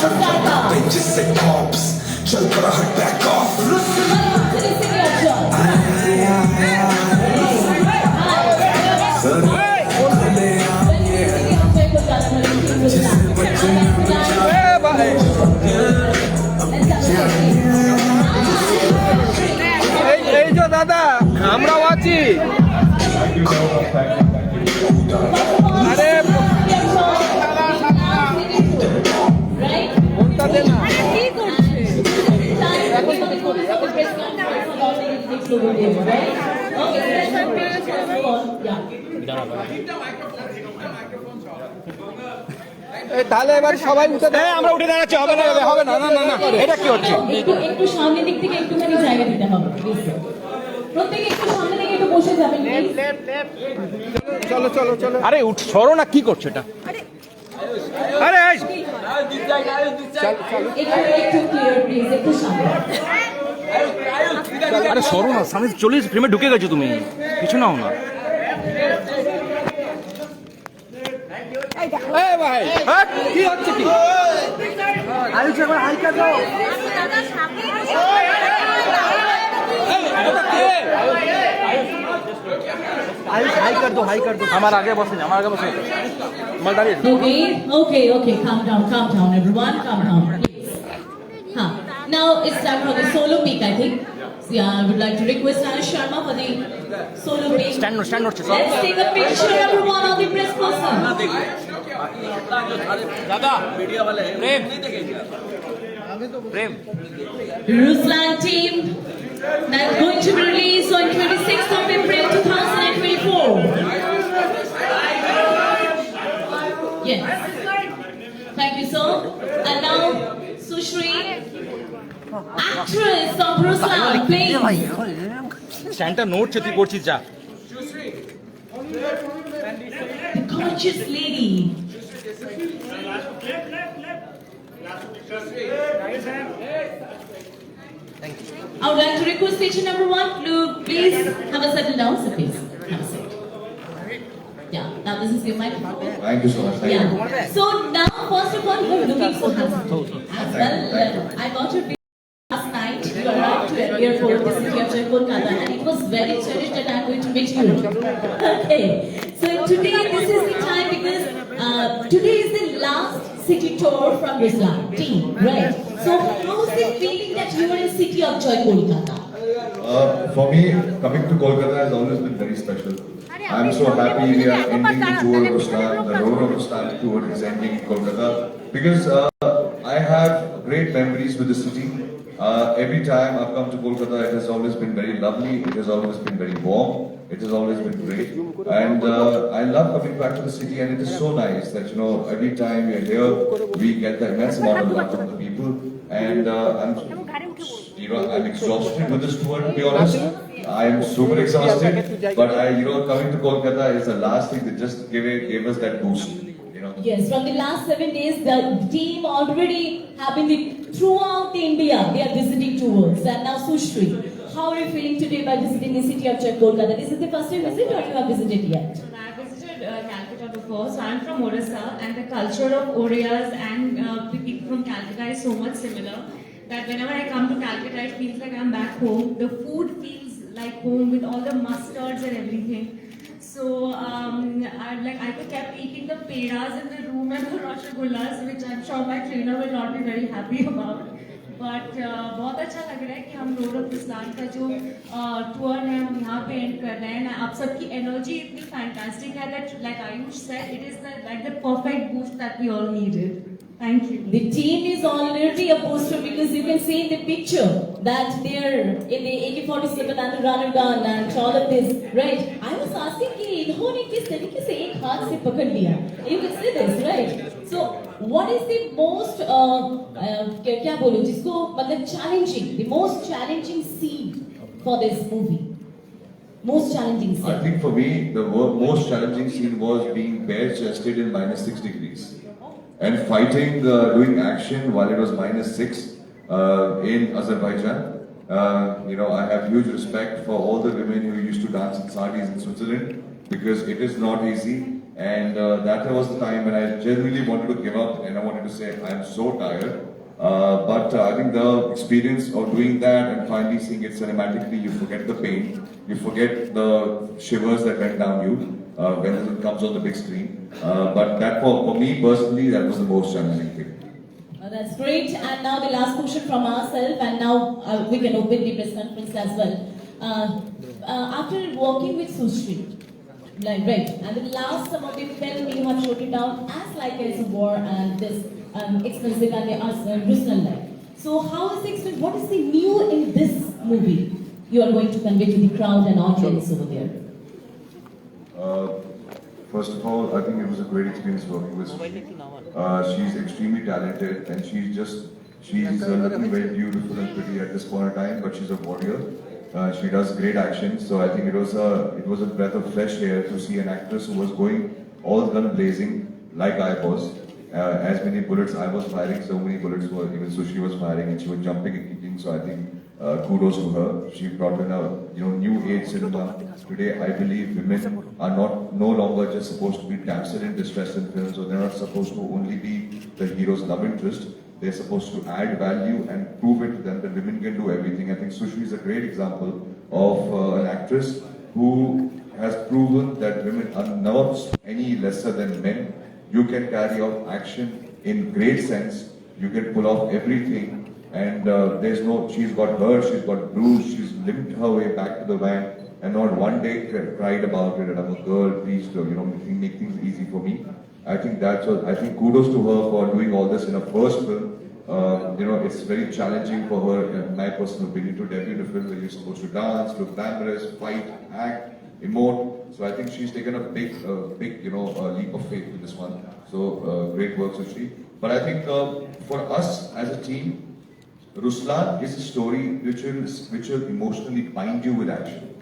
They just say pops. Chal pura hut back off. এই যে দাদা আমরাও আছি আরে ফোনটা দে না তাহলে এবার সবাই উঠে দেয় আমরা উঠে দাঁড়াচ্ছি হবে না হবে না না না না এটা কি হচ্ছে একটু সামনের দিক থেকে একটুখানি জায়গা দিতে হবে প্রত্যেকে একটু সামনে দিকে একটু বসে যাবেন চলো চলো চলো আরে উঠ সরো না কি করছো এটা আরে একটু ক্লিয়ার প্লিজ একটু সামনে আরে সরো না সামনে চলে ফ্রেমে ঢুকে গেছো তুমি কিছু নাও না ভাই কি হচ্ছে কি হালকা দাও হাই কর দো আমার আগে বসে আমার দাঁড়িয়ে Okay, calm down everyone, calm down please. Now it's time for the solo peak, I think. So, yeah, I would like to request Anush Sharma for the solo peak. stand Let's take a picture everyone of the press person. দাদা media वाले प्रेम Ruslan team that's going to be released on 26th of April 2024. Yes. Thank you, sir. And now, Sushri, actress of Ruslan, please. স্ট্যান্ডটা নড়ছে তুই করছিস যা The gorgeous lady. I would like to request station number 1 to please have a settle down, so please have a seat. Yeah, now this is your microphone. Thank you so much. Thank you. Yeah. So now, first of all, you're looking so handsome. As well, I got your picture last night. You arrived to the airport, the city of Kolkata, and it was very cherished that I'm going to meet you. Okay. So today, this is the time because today is the last city tour from Ruslan team, right? So how is the feeling that you are in city of joy, Kolkata? For me, coming to Kolkata has always been very special. I'm so happy we are ending the tour of Ruslan. The road of Ruslan tour is ending in Kolkata because I have great memories with the city. Every time I've come to Kolkata, it has always been very lovely. It has always been very warm. It has always been great. And I love coming back to the city, and it is so nice that, you know, every time we are here, we get the immense amount of love from the people. And I'm exhausted with this tour, to be honest. I am super exhausted, but coming to Kolkata is the last thing that just gave us that boost. Yes, from the last 7 days, the team already have been throughout India. They are visiting tours, and now Sushri, how are you feeling today by visiting the city of Kolkata? This is the first time visit, or you have visited yet? I visited Calcutta before, so I'm from Orissa, and the culture of Oriyas and people from Calcutta is so much similar that whenever I come to Calcutta, it feels like I'm back home. The food feels like home with all the mustards and everything. So I kept eating the pedas in the room and the rasagullas, which I'm sure my trainer will not be very happy about. But बहुत अच्छा लग रहा है कि हम road of Ruslan का जो tour है हम यहाँ पे एंड कर रहे हैं. आप सबकी एनर्जी इतनी फैंटास्टिक है that like Ayush said, it is like the perfect boost that we all needed. Thank you. The team is already a booster because you can see in the picture that they're in the AK-47 and the runner gun and all of this, right? I was asking कि इन्होंने किस तरीके से एक हाथ से पकड़ लिया? You can see this, right? So what is the most क्या बोलूं जिसको मतलब challenging, the most challenging scene for this movie? Most challenging scene. I think for me, the most challenging scene was being bare-chested in -6 degrees. And fighting, doing action while it was -6 in Azerbaijan. I have huge respect for all the women who used to dance in saris in Switzerland because it is not easy. And that was the time when I genuinely wanted to give up and I wanted to say, I'm so tired. But I think the experience of doing that and finally seeing it cinematically, you forget the pain, you forget the shivers that went down you when it comes on the big screen. But that for me personally, that was the most challenging thing. That's great. And now the last question from ourselves, and now we can open the press conference as well. After working with Sushri, like, right, and the last some of the film you have shot it down as like as a war and this expensive and the Ruslan life. So how is the experience? What is the new in this movie you are going to convey to the crowd and audience over there? First of all, I think it was a great experience working with Sushri. She's extremely talented and she's looking very beautiful and pretty at this point in time, but she's a warrior. She does great action, so I think it was a breath of fresh air to see an actress who was going all gun blazing like I was. As many bullets I was firing, so many bullets were even Sushri was firing, and she was jumping and kicking. So I think kudos to her. She brought in a new age cinema. Today, I believe women are no longer just supposed to be damsel in distress in films, or they're not supposed to only be the hero's love interest. They're supposed to add value and prove it to them that women can do everything. I think Sushri is a great example of an actress who has proven that women are not any lesser than men. You can carry out action in great sense. You can pull off everything, and she's got hurt, she's got bruised, she's limped her way back to the van, and not one day cried about it. And I'm a girl, please, make things easy for me. I think kudos to her for doing all this in her first film. It's very challenging for her, in my personal opinion, to debut in a film where you're supposed to dance, look glamorous, fight, act, emote. So I think she's taken a big leap of faith with this one. So great work, Sushri. But I think for us as a team, Ruslan is a story which will emotionally bind you with action.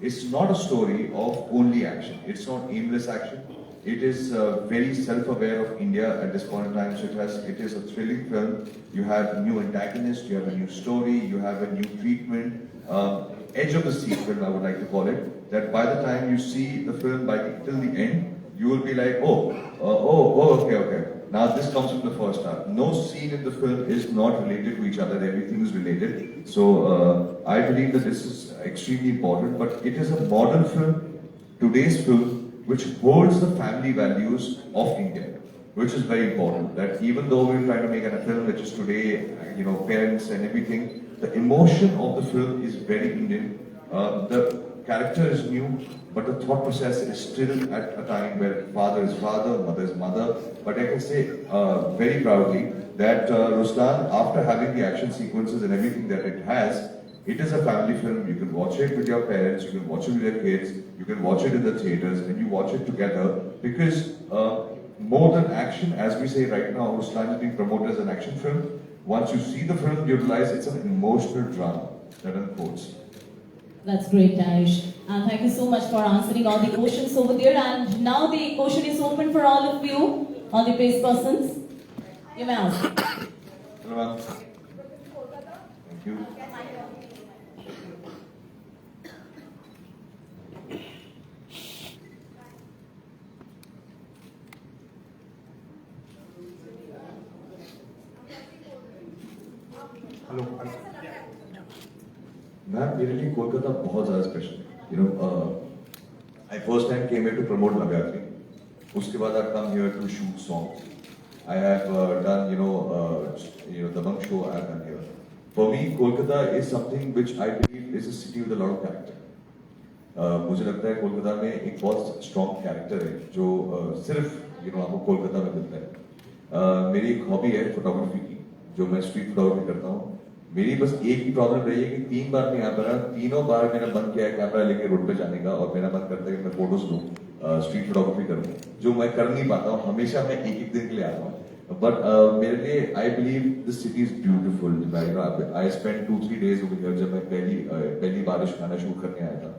It's not a story of only action. It's not aimless action. It is very self-aware of India at this point in time. So it is a thrilling film. You have a new antagonist, you have a new story, you have a new treatment. Edge of the seat film, I would like to call it. That by the time you see the film till the end, you will be like, okay. Now this comes from the first half. No scene in the film is not related to each other. Everything is related. So I believe that this is extremely important. But it is a modern film, today's film, which holds the family values of India, which is very important. That even though we're trying to make a film which is today, parents and everything, the emotion of the film is very Indian. The character is new, but the thought process is still at a time where father is father, mother is mother. But I can say very proudly that Ruslan, after having the action sequences and everything that it has, it is a family film. You can watch it with your parents, you can watch it with your kids, you can watch it in the theaters, and you watch it together. Because more than action, as we say right now, Ruslan is being promoted as an action film. Once you see the film, you realize it's an emotional drama that unfolds. That's great, Danish. And thank you so much for answering all the questions over there. And now the question is open for all of you, all the press persons. You may ask. Hello, ma'am. Thank you. Ma'am मेरे लिए कोलकाता बहुत ज़्यादा special है. I first time came here to promote Navratri. उसके बाद I've come here to shoot songs. I have done the Bunk show I've done here. For me, Kolkata is something which I believe is a city with a lot of character. मुझे लगता है कोलकाता में एक बहुत strong character है जो सिर्फ आपको कोलकाता में मिलता है. मेरी एक हॉबी है फोटोग्राफी की, जो मैं स्ट्रीट फोटोग्राफी करता हूँ. मेरी बस एक ही प्रॉब्लम रही है कि 3 बार मैं यहाँ पर आया, तीनों बार मैंने बंद किया है कैमरा लेके रोड पे जाने का, और मेरा मन करता है कि मैं फोटोज लूँ, स्ट्रीट फोटोग्राफी करूँ, जो मैं कर नहीं पाता हूँ. हमेशा मैं एक दिन के लिए आता हूँ. बट मेरे लिए I believe this city is beautiful. I spend 2-3 days over here. जब मैं पहली बारिश गाना शूट करने आया था,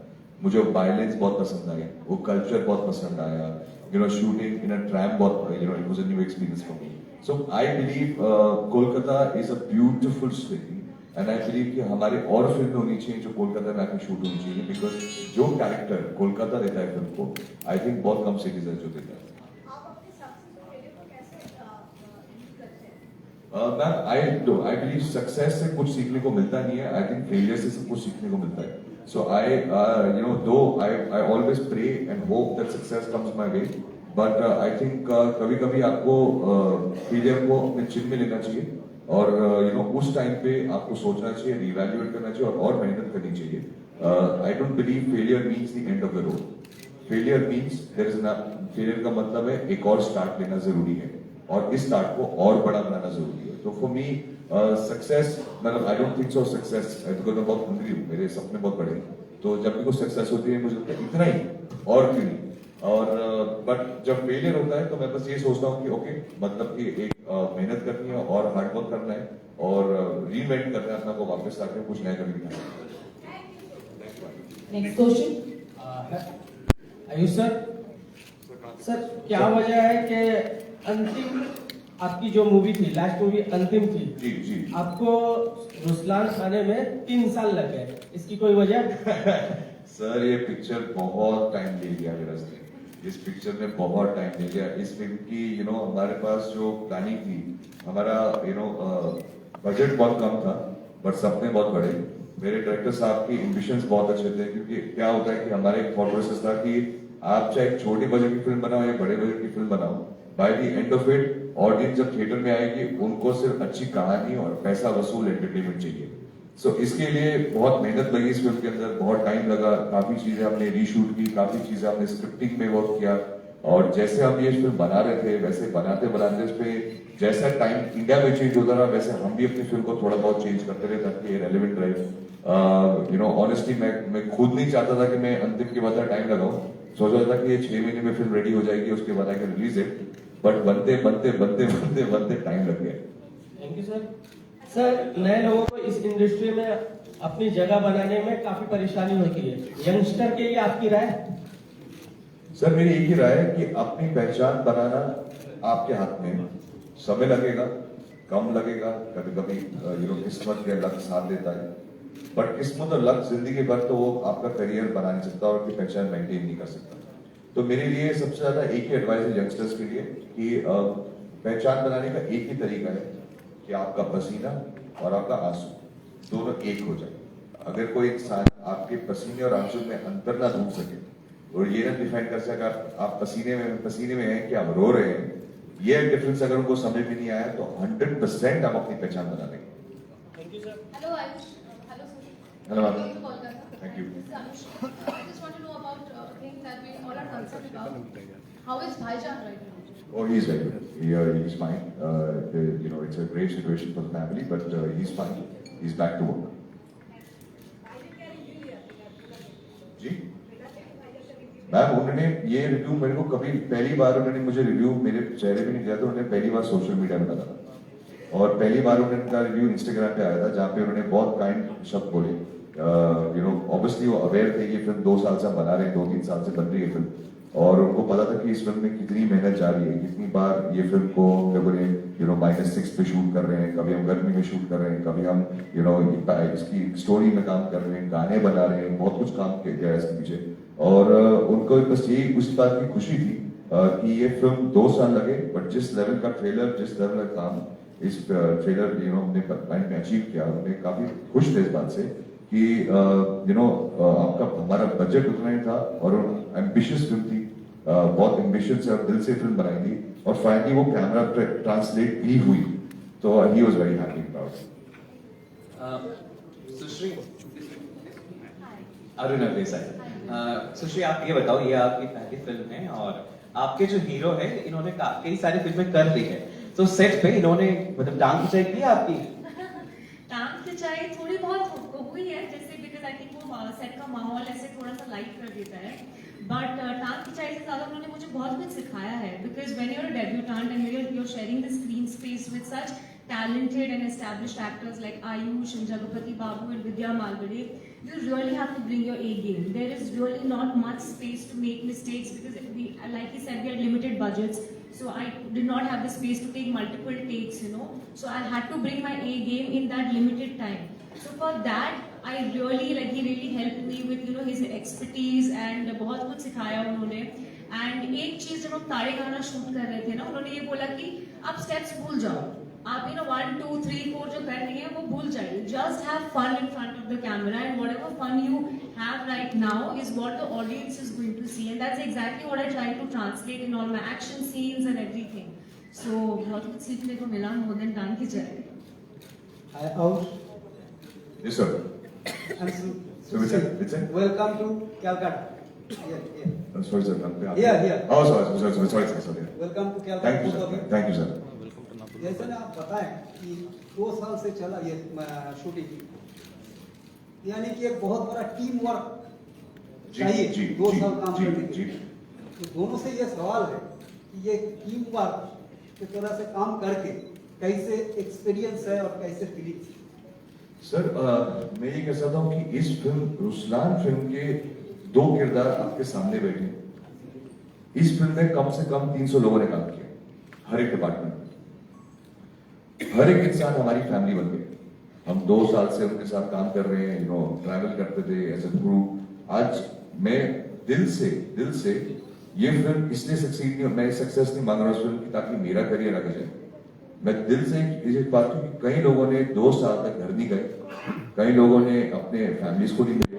मुझे वायलेंस बहुत पसंद आई, वो कल्चर बहुत पसंद आया. शूटिंग इन अ ट्रैम बहुत, it was a new experience for me. So I believe Kolkata is a beautiful city. And I believe कि हमारे और फिल्म होनी चाहिए जो कोलकाता में आके शूट होनी चाहिए, बिकॉज जो कैरेक्टर कोलकाता देता है फिल्म को, आई थिंक बहुत कम सिटीज है जो देता है। मैम आई बिलीव सक्सेस से कुछ सीखने को मिलता नहीं है, आई थिंक फेलियर से सब कुछ सीखने को मिलता है। So I do I always pray and hope that success comes my way, but I think कभी कभी आपको फेलियर को अपने चिन में लेना चाहिए और उस टाइम पे आपको सोचना चाहिए, रिवैल्यूएट करना चाहिए और मेहनत करनी चाहिए। I don't believe failure means the end of the road. Failure means failure का मतलब है एक और स्टार्ट लेना जरूरी है और इस स्टार्ट को और बड़ा बनाना जरूरी है। तो फॉर मी सक्सेस, मतलब I don't think so success, because मैं बहुत हंग्री हूँ, मेरे सपने बहुत बड़े हैं, तो जब भी कुछ सक्सेस होती है मुझे लगता है इतना ही और क्यों नहीं। और बट जब फेलियर होता है तो मैं बस ये सोचता हूँ कि ओके, मतलब कि एक मेहनत करनी है और हार्डवर्क करना है और रीइन्वेंट करना है अपना को वापस आके कुछ नया करके दिखाना है। Next question. आयुष सर, क्या वजह है कि अंतिम आपकी जो मूवी थी, लास्ट मूवी अंतिम थी, जी जी आपको रुस्लान आने में 3 साल लगे, इसकी कोई वजह? सर ये पिक्चर बहुत टाइम ले लिया मेरा से, इस पिक्चर में बहुत टाइम ले लिया। इस फिल्म की हमारे पास जो प्लानिंग थी, हमारा बजट बहुत कम था बट सपने बहुत बड़े। मेरे डायरेक्टर साहब की एम्बिशंस बहुत अच्छे थे, क्योंकि क्या होता है कि हमारे एक थॉट प्रोसेस था कि आप चाहे एक छोटी बजट की फिल्म बनाओ या बड़े बजट की फिल्म बनाओ, by the end of it audience जब थिएटर में आएगी उनको सिर्फ अच्छी कहानी और पैसा वसूल एंटरटेनमेंट चाहिए। सो इसके लिए बहुत मेहनत लगी इस फिल्म के अंदर, बहुत टाइम लगा, काफी चीजें हमने रीशूट की, काफी चीजें हमने स्क्रिप्टिंग में वर्क किया और जैसे हम ये फिल्म बना रहे थे वैसे बनाते बनाते इस पे जैसा टाइम इंडिया में चेंज होता रहा वैसे हम भी अपनी फिल्म को थोड़ा बहुत चेंज करते रहे ताकि ये रेलेवेंट रहे। ऑनेस्टली मैं खुद नहीं चाहता था कि मैं अंतिम के बाद टाइम लगाऊं, सोचा था कि ये 6 महीने में फिल्म रेडी हो जाएगी, उसके बाद I can release it, but बनते बनते बनते बनते बनते टाइम लग गया। Thank you sir. सर, नए लोगों को इस इंडस्ट्री में अपनी जगह बनाने में काफी परेशानी होती है, यंगस्टर के लिए आपकी राय? सर मेरी एक ही राय है कि अपनी पहचान बनाना आपके हाथ में है। समय लगेगा, कम लगेगा, कभी कभी किस्मत या लक साथ देता है, बट किस्मत और लक जिंदगी भर तो वो आपका करियर बना नहीं सकता और अपनी पहचान मेंटेन नहीं कर सकता। तो मेरे लिए सबसे ज्यादा एक ही एडवाइस है यंगस्टर्स के लिए कि पहचान बनाने का एक ही तरीका है कि आपका पसीना और आपका आंसू दोनों एक हो जाए। अगर कोई इंसान आपके पसीने और आंसू में अंतर ना ढूंढ सके और ये ना डिफाइन कर सके आप पसीने में हैं कि आप रो रहे हैं, ये डिफरेंस अगर उनको समझ में नहीं आया तो 100% आप अपनी पहचान बना लेंगे। Thank you sir. Hello Ayush. Hello Sushi. Hello, ma'am. Welcome to Kolkata. Thank you. This is Anush. I just want to know about a thing that we all are concerned about. How is Bhaijan right now? Oh, he's very good. He's fine. It's a great situation for the family, but he's fine. He's back to work. जी ma'am, उन्होंने ये review मेरे को कभी पहली बार उन्होंने मुझे review मेरे चेहरे पे नहीं दिया था, उन्होंने पहली बार सोशल मीडिया में डाला था और पहली बार उनका रिव्यू इंस्टाग्राम पे आया था जहाँ पे उन्होंने बहुत काइंड शब्द बोले। ऑब्वियसली वो अवेयर थे ये फिल्म 2 साल से हम बना रहे हैं, 2-3 साल से बन रही है फिल्म और उनको पता था कि इस फिल्म में कितनी मेहनत जा रही है, कितनी बार ये फिल्म को -6 पे शूट कर रहे हैं, कभी हम गर्मी में शूट कर रहे हैं, कभी हम इसकी स्टोरी में काम कर रहे हैं, गाने बना रहे हैं, बहुत कुछ काम किया गया है इसके पीछे और उनको बस यही उस बात की खुशी थी कि ये फिल्म 2 साल लगे बट जिस लेवल का ट्रेलर, जिस लेवल का काम इस ट्रेलर हमने टाइम में अचीव किया, उन्हें काफी खुश थे इस बात से कि आपका हमारा बजट उतना ही था और एम्बिशियस फिल्म थी, बहुत एम्बिशन से और दिल से फिल्म बनाई थी और फाइनली वो कैमरा पे ट्रांसलेट भी हुई, तो he was very happy about. Sushri Arun Desai. Sushri, आप ये बताओ, ये आपकी पहली फिल्म है और आपके जो हीरो है इन्होंने कई सारी फिल्में कर ली है, तो सेट पे इन्होंने मतलब टांग खिंचाई की है आपकी? टांग खिंचाई थोड़ी बहुत हुई है, जैसे बिकॉज आई थिंक वो सेट का माहौल ऐसे थोड़ा सा लाइट कर देता है, बट टांग खिंचाई से ज्यादा उन्होंने मुझे बहुत कुछ सिखाया है because when you are a debutante and you're sharing the screen space with such talented and established actors like Ayush and Jagapati Babu and Vidya Malgade, you really have to bring your A game. There is really not much space to make mistakes because like he said, we had limited budgets, so I did not have the space to take multiple takes, so I had to bring my A game in that limited time. So for that, I really like he really helped me with his expertise and बहुत कुछ सिखाया उन्होंने. And एक चीज जब हम तारे गाना शूट कर रहे थे ना, उन्होंने ये बोला कि आप स्टेप्स भूल जाओ, आप 1, 2, 3, 4 जो कर रही हैं वो भूल जाइए. Just have fun in front of the camera, and whatever fun you have right now is what the audience is going to see, and that's exactly what I try to translate in all my action scenes and everything. So बहुत कुछ सीखने को मिला more than टांग की चले. Hi, Aush. Yes, sir. I'm So, which one? Welcome to Calcutta. Yeah. Sorry, sir. Here. Oh, sorry, sir. Welcome to Calcutta. Thank you, sir. Thank you, sir. जैसे ना आप बताएं कि 2 साल से चला ये शूटिंग, यानी कि एक बहुत बड़ा टीम वर्क चाहिए 2 साल काम करने के लिए. तो दोनों से ये सवाल है कि ये टीम वर्क की तरह से काम करके कैसे एक्सपीरियंस है और कैसे फीलिंग्स. सर मैं ये कह सकता हूँ कि इस फिल्म रुस्लान फिल्म के 2 किरदार आपके सामने बैठे हैं. इस फिल्म में कम से कम 300 लोगों ने काम किया, हर एक डिपार्टमेंट में. हर एक इंसान हमारी फैमिली बन गई. हम 2 साल से उनके साथ काम कर रहे हैं, ट्रैवल करते थे एज अ ग्रुप. आज मैं दिल से ये फिल्म इसलिए सक्सीड नहीं, मैं सक्सेस नहीं मांग रहा उस फिल्म की ताकि मेरा करियर आगे जाए. मैं दिल से इस बात की, कई लोगों ने 2 साल तक घर नहीं गए, कई लोगों ने अपने फैमिलीज को नहीं मिले,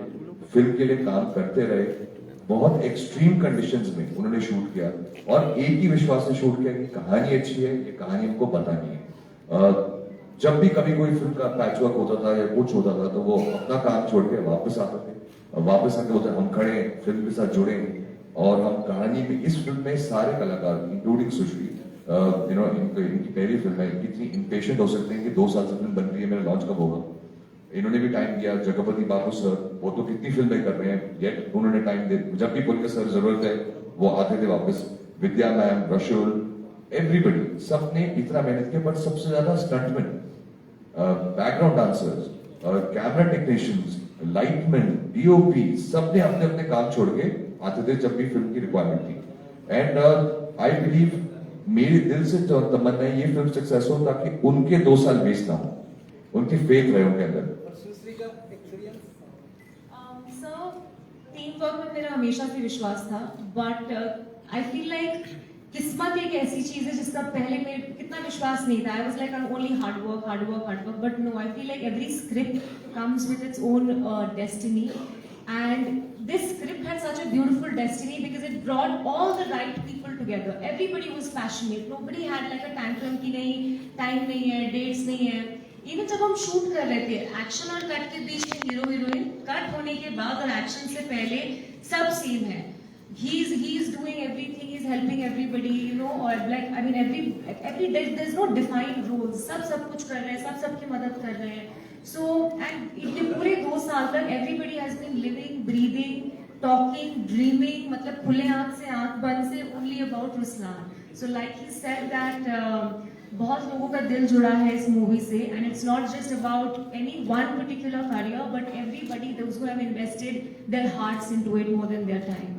फिल्म के लिए काम करते रहे. बहुत एक्सट्रीम कंडीशंस में उन्होंने शूट किया और एक ही विश्वास से शूट किया कि कहानी अच्छी है, ये कहानी हमको बतानी है. जब भी कभी कोई फिल्म का पैचवर्क होता था या कुछ होता था तो वो अपना काम छोड़ के वापस आते थे. वापस आके होता हम खड़े हैं, फिल्म के साथ जुड़े हैं और हम कहानी में. इस फिल्म में सारे कलाकार इंक्लूडिंग सुश्री इनकी पहली फिल्म है, कितनी इम्पेशेंट हो सकते हैं कि 2 साल से फिल्म बन रही है, मेरा लॉन्च कब होगा. इन्होंने भी टाइम दिया. जगपति बाबू सर, वो तो कितनी फिल्में कर रहे हैं, येट उन्होंने टाइम दिया. जब भी बोल के सर जरूरत है वो आते थे वापस. विद्या मैम, रशुल, एवरीबडी, सबने इतना मेहनत किया. बट सबसे ज्यादा stuntman, background dancers, camera technicians, lightman, DOP, सबने अपने अपने काम छोड़ के आते थे जब भी फिल्म की रिक्वायरमेंट थी. एंड आई बिलीव, मेरे दिल से तमन्ना है ये फिल्म सक्सेस हो ताकि उनके 2 साल वेस्ट ना हो, उनकी फेथ रहे उनके अंदर. सर, टीम वर्क में मेरा हमेशा से विश्वास था, बट आई फील लाइक किस्मत एक ऐसी चीज है जिसका पहले मेरे कितना विश्वास नहीं था. I was like only hard work, but no, I feel like every script comes with its own destiny. And this script had such a beautiful destiny because it brought all the right people together. Everybody was passionate. Nobody had like a tantrum कि नहीं, time नहीं है, dates नहीं है. Even जब हम shoot कर रहे थे, action और cut के बीच में hero heroine, cut होने के बाद और action से पहले सब same है. He's doing everything. He's helping everybody, or like I mean every there's no defined roles. सब कुछ कर रहे हैं, सब सबकी मदद कर रहे हैं. So, and इतने पूरे 2 साल तक everybody has been living, breathing, talking, dreaming, मतलब खुले आँख से आँख बंद से only about Ruslan. So like he said that बहुत लोगों का दिल जुड़ा है इस मूवी से, and it's not just about any one particular career, but everybody, those who have invested their hearts into it more than their time.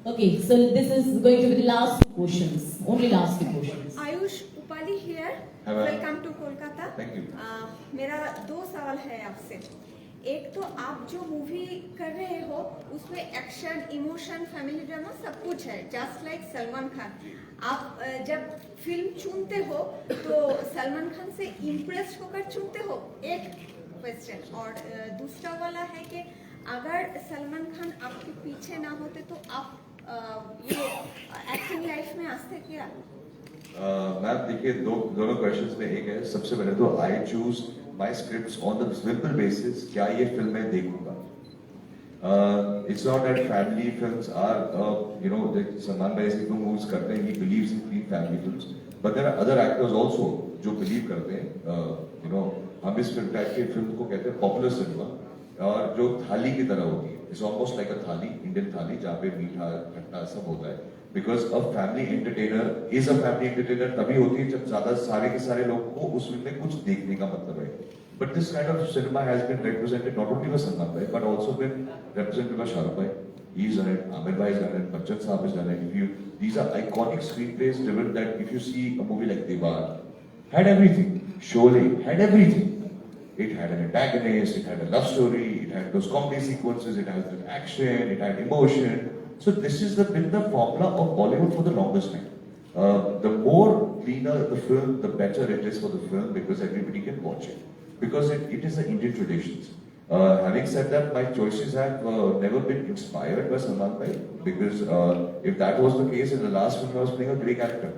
Okay, so this is going to be the last questions, only last 2 questions. Ayush Upali here. Welcome to Kolkata. Thank you. मेरा 2 सवाल है आपसे. एक तो आप जो movie कर रहे हो उसमें एक्शन, इमोशन, फैमिली ड्रामा सब कुछ है, जस्ट लाइक सलमान खान. आप जब फिल्म चुनते हो तो सलमान खान से इम्प्रेस होकर चुनते हो, एक क्वेश्चन. और दूसरा वाला है कि अगर सलमान खान आपके पीछे ना होते तो आप ये एक्टिंग लाइफ में आते क्या? मैम देखिए, दोनों क्वेश्चंस में एक है. सबसे पहले तो I choose my scripts on the simple basis, क्या ये फिल्म मैं देखूंगा. It's not that family films are Salman भाई ऐसी मूव्स करते हैं, he believes in clean family films, but there are other actors also जो बिलीव करते हैं. हम इस फिल्म टाइप की फिल्म को कहते हैं पॉपुलर सिनेमा, और जो थाली की तरह होती है. इट्स ऑलमोस्ट लाइक अ थाली, इंडियन थाली, जहाँ पे मीठा खट्टा सब होता है. Because a family entertainer is a family entertainer तभी होती है जब ज्यादा सारे के सारे लोगों को उस फिल्म में कुछ देखने का मतलब है. But this kind of cinema has been represented not only by Salman भाई but also been represented by Shahrukh भाई. He is on it, Aamir भाई इज ऑन इट, बच्चन साहब is on it. These are iconic screenplays driven that if you see a movie like Devar, had everything. Sholay had everything. It had an antagonist, it had a love story, it had those comedy sequences, it had action, it had emotion. So this is been the formula of Bollywood for the longest time. The more cleaner the film, the better it is for the film because everybody can watch it. Because it is the Indian traditions. Having said that, my choices have never been inspired by Salman Bhai because if that was the case in the last film, I was playing a grey character.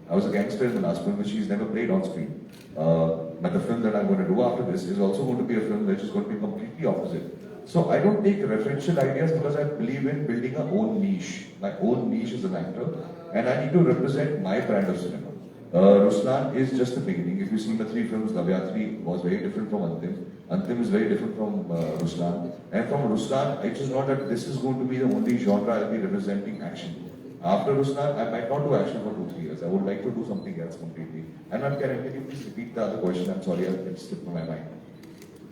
I was a gangster in the last film, which he's never played on screen. But the film that I'm going to do after this is also going to be a film which is going to be completely opposite. So I don't take referential ideas because I believe in building a own niche, my own niche as an actor, and I need to represent my brand of cinema. Ruslan is just the beginning. If you see the 3 films, Navyatri was very different from Antim. Antim is very different from Ruslan. And from Ruslan, it is not that this is going to be the only genre I'll be representing action. After Ruslan, I might not do action for 2-3 years. I would like to do something else completely. And I'm can you please repeat the other question? I'm sorry, it slipped my mind.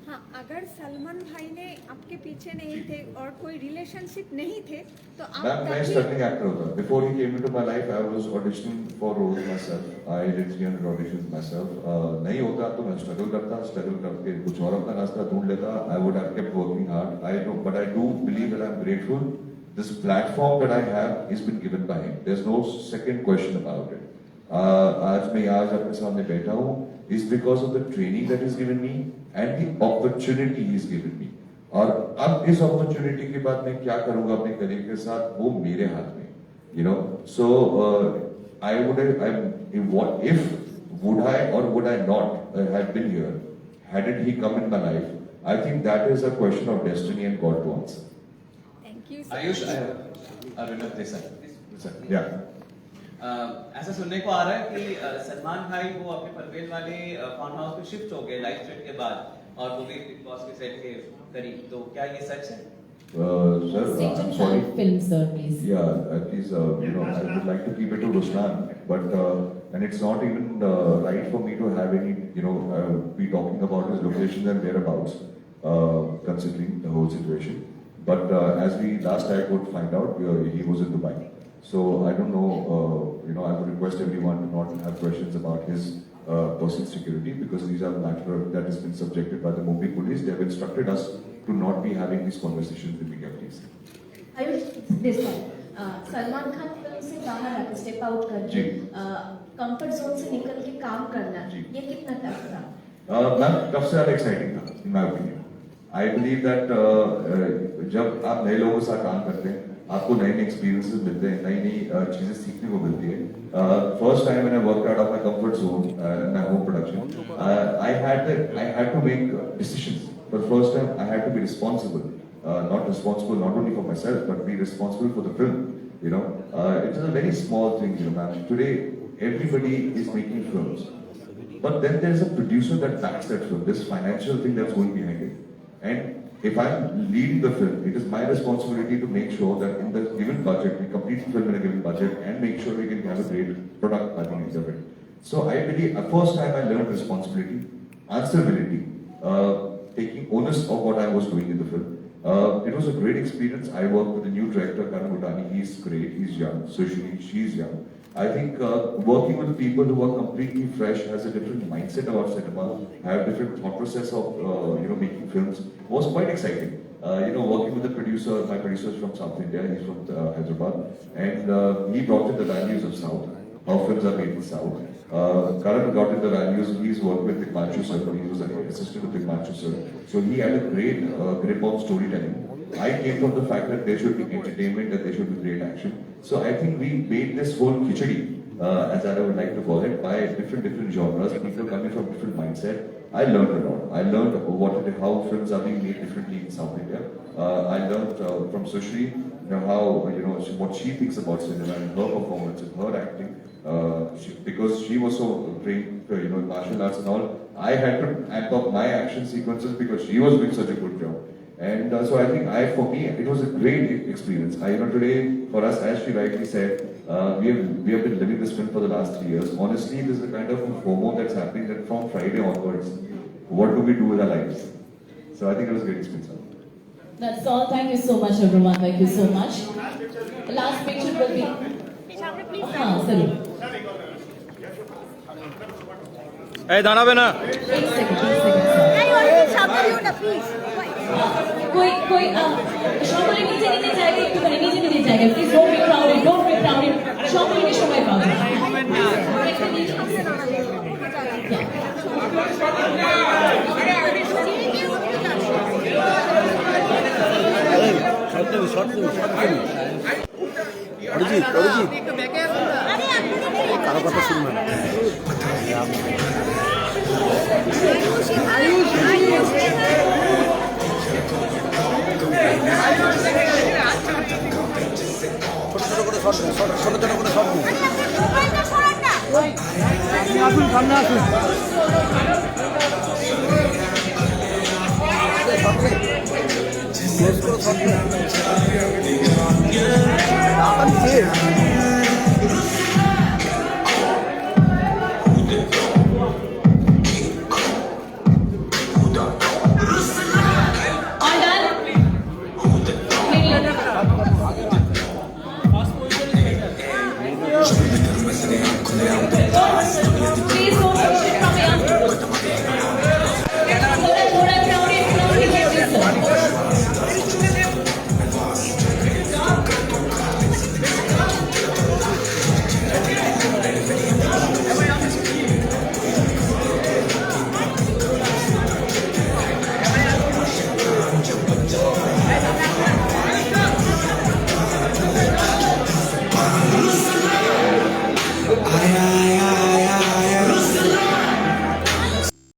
हाँ, अगर सलमान भाई ने आपके पीछे नहीं थे और कोई रिलेशनशिप नहीं थे तो आप मैं स्ट्रगलिंग एक्टर होता. Before he came into my life, I was auditioning for roles myself. I did 300 auditions myself. नहीं होता तो मैं struggle करके कुछ और अपना रास्ता ढूंढ लेता. I would have kept working hard. I know, but I do believe that I'm grateful. This platform that I have has been given by him. There's no second question about it. आज मैं आज आपके सामने बैठा हूँ is because of the training that he's given me and the opportunity he's given me. और अब इस opportunity के बाद मैं क्या करूँगा अपने career के साथ वो मेरे हाथ में. You know, so would I or would I not have been here hadn't he come in my life? I think that is a question of destiny and God to answer. Thank you. Ayush, Abhinav Desai. Yeah. ऐसा सुनने को आ रहा है कि सलमान भाई वो अपने पनवेल वाले फार्म हाउस पे शिफ्ट हो गए लाइफ सेट के बाद और वो भी बिग बॉस के सेट के करीब. तो क्या ये सच है? Sir, I'm sorry. Film, sir, please. Yeah, please, you know, I would like to keep it to Ruslan, but and it's not even right for me to have any, you know, be talking about his location and whereabouts, considering the whole situation. But as we last I could find out, he was in Dubai. So I don't know, you know, I would request everyone to not have questions about his personal security because these are matters that has been subjected by the Mumbai police. They have instructed us to not be having these conversations with media, please. Ayush, this one. Salman Khan film से बाहर आकर step out करके comfort zone से निकल के काम करना ये कितना टफ था? मैम टफ से ज़्यादा एक्साइटिंग था, in my opinion. I believe that जब आप नए लोगों के साथ काम करते हैं आपको नए नए एक्सपीरियंसेस मिलते हैं, नई नई चीजें सीखने को मिलती है. फर्स्ट टाइम मैंने work out of my comfort zone in my home production. I had to make decisions. For first time I had to be responsible, not responsible not only for myself but be responsible for the film. You know, it is a very small thing, you know, man. Today everybody is making films, but then there is a producer that backs that film. This financial thing that's going behind it. And if I'm leading the film, it is my responsibility to make sure that in the given budget, we complete the film in a given budget and make sure we can have a great product by the end of it. So I believe, first time I learned responsibility, answerability, taking onus of what I was doing in the film. It was a great experience. I worked with the new director, Karan Bhutani. He's great, he's young, so she's young. I think working with people who are completely fresh, has a different mindset about cinema, have different thought process of you know, making films was quite exciting. You know, working with the producer, my producer is from South India, he's from Hyderabad, and he brought in the values of South, how films are made in South. Karan got in the values, he's worked with Tikmachu sir, he was an assistant with Tikmachu sir, so he had a great grip on storytelling. I came from the fact that there should be entertainment, that there should be great action. So I think we made this whole khichdi, as I would like to call it, by different genres, people coming from different mindset. I learned a lot. I learned how films are being made differently in South India. I learned from Sushri, you know, how, you know, what she thinks about cinema and her performance and her acting. Because she was so trained, you know, in martial arts and all, I had to amp up my action sequences because she was doing such a good job. And so I think for me, it was a great experience. You know, today, for us, as she rightly said, we have been living this film for the last 3 years. Honestly, this is the kind of FOMO that's happening that from Friday onwards, what do we do with our lives? So I think it was a great experience. That's all. Thank you so much, everyone. Thank you so much. The last picture will be... sorry. दाना बेना एक second, sir. कोई कोई সকলে নিচে নিচে জায়গা একটু করে নিচে নিচে জায়গা প্লিজ ডোন্ট বি ক্রাউডেড সকলকে সময় পাওয়া যায় অরিজিৎ কারো কথা শুনবে না ছোট করে শর্ট আসুন সামনে আসুন শর্ট